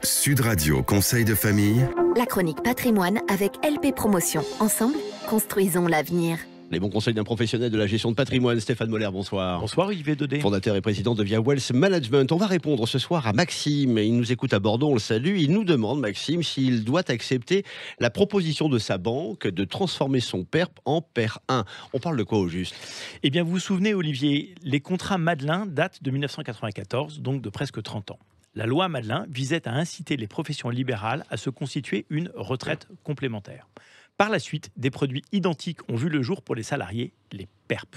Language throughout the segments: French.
Sud Radio Conseil de famille. La chronique patrimoine avec LP Promotion. Ensemble, construisons l'avenir. Les bons conseils d'un professionnel de la gestion de patrimoine, Stéphane Moller, bonsoir. Bonsoir Olivier Daudet. Fondateur et président de Via Wealth Management. On va répondre ce soir à Maxime. Il nous écoute à Bordeaux, on le salue. Il nous demande, Maxime, s'il doit accepter la proposition de sa banque de transformer son PERP en PER 1. On parle de quoi au juste? Eh bien, vous vous souvenez, Olivier, les contrats Madelin datent de 1994, donc de presque 30 ans. La loi Madelin visait à inciter les professions libérales à se constituer une retraite complémentaire. Par la suite, des produits identiques ont vu le jour pour les salariés, les PERP.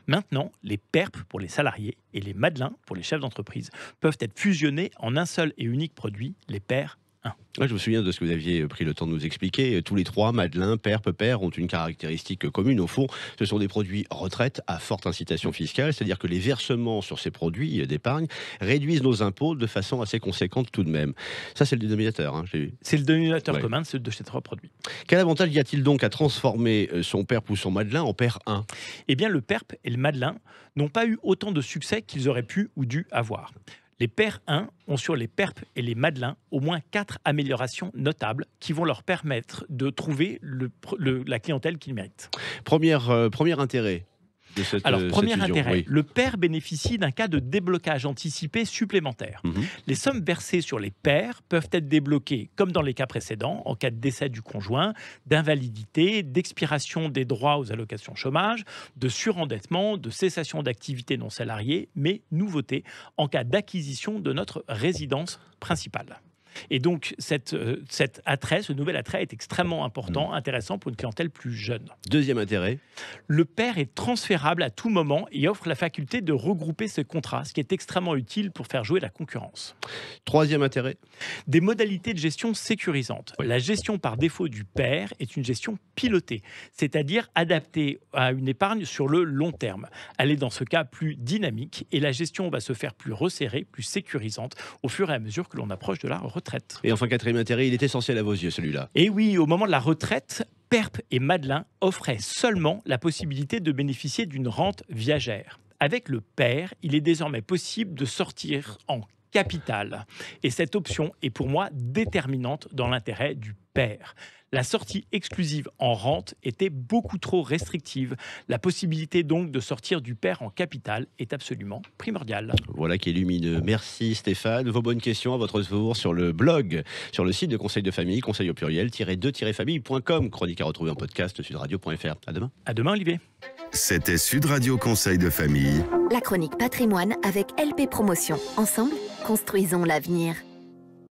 Maintenant, les PERP pour les salariés et les Madelin pour les chefs d'entreprise peuvent être fusionnés en un seul et unique produit, les PER 1. Moi, je me souviens de ce que vous aviez pris le temps de nous expliquer. Tous les trois, Madelin, PERP, PER, ont une caractéristique commune. Au fond, ce sont des produits retraite à forte incitation fiscale, c'est-à-dire que les versements sur ces produits d'épargne réduisent nos impôts de façon assez conséquente tout de même. Ça, c'est le dénominateur. Hein, c'est le dénominateur commun de ces trois produits. Quel avantage y a-t-il donc à transformer son PERP ou son Madelin en PER 1? Eh bien, le PERP et le Madelin n'ont pas eu autant de succès qu'ils auraient pu ou dû avoir. Les PER 1 ont sur les PERP et les Madelin au moins 4 améliorations notables qui vont leur permettre de trouver la clientèle qu'ils méritent. Premier intérêt de cette premier fusion, intérêt, oui. Le PER bénéficie d'un cas de déblocage anticipé supplémentaire. Les sommes versées sur les PER peuvent être débloquées, comme dans les cas précédents, en cas de décès du conjoint, d'invalidité, d'expiration des droits aux allocations chômage, de surendettement, de cessation d'activité non salariée, mais nouveauté, en cas d'acquisition de notre résidence principale. Et donc, ce nouvel attrait est extrêmement important, intéressant pour une clientèle plus jeune. Deuxième intérêt. Le PER est transférable à tout moment et offre la faculté de regrouper ses contrats, ce qui est extrêmement utile pour faire jouer la concurrence. Troisième intérêt. Des modalités de gestion sécurisantes. La gestion par défaut du PER est une gestion pilotée, c'est-à-dire adaptée à une épargne sur le long terme. Elle est dans ce cas plus dynamique et la gestion va se faire plus resserrée, plus sécurisante au fur et à mesure que l'on approche de la retraite. Et enfin, quatrième intérêt, il est essentiel à vos yeux, celui-là. Et oui, au moment de la retraite, PERP et Madelin offraient seulement la possibilité de bénéficier d'une rente viagère. Avec le PER, il est désormais possible de sortir en capital. Et cette option est pour moi déterminante dans l'intérêt du PER. La sortie exclusive en rente était beaucoup trop restrictive. La possibilité donc de sortir du PER en capital est absolument primordiale. Voilà qui est lumineux. Merci Stéphane. Vos bonnes questions à votre tour sur le blog, sur le site de Conseil de famille, conseil au pluriel, -2-famille.com. Chronique à retrouver en podcast, sudradio.fr. À demain. À demain Olivier. C'était Sud Radio Conseil de famille. La chronique patrimoine avec LP Promotion. Ensemble, construisons l'avenir.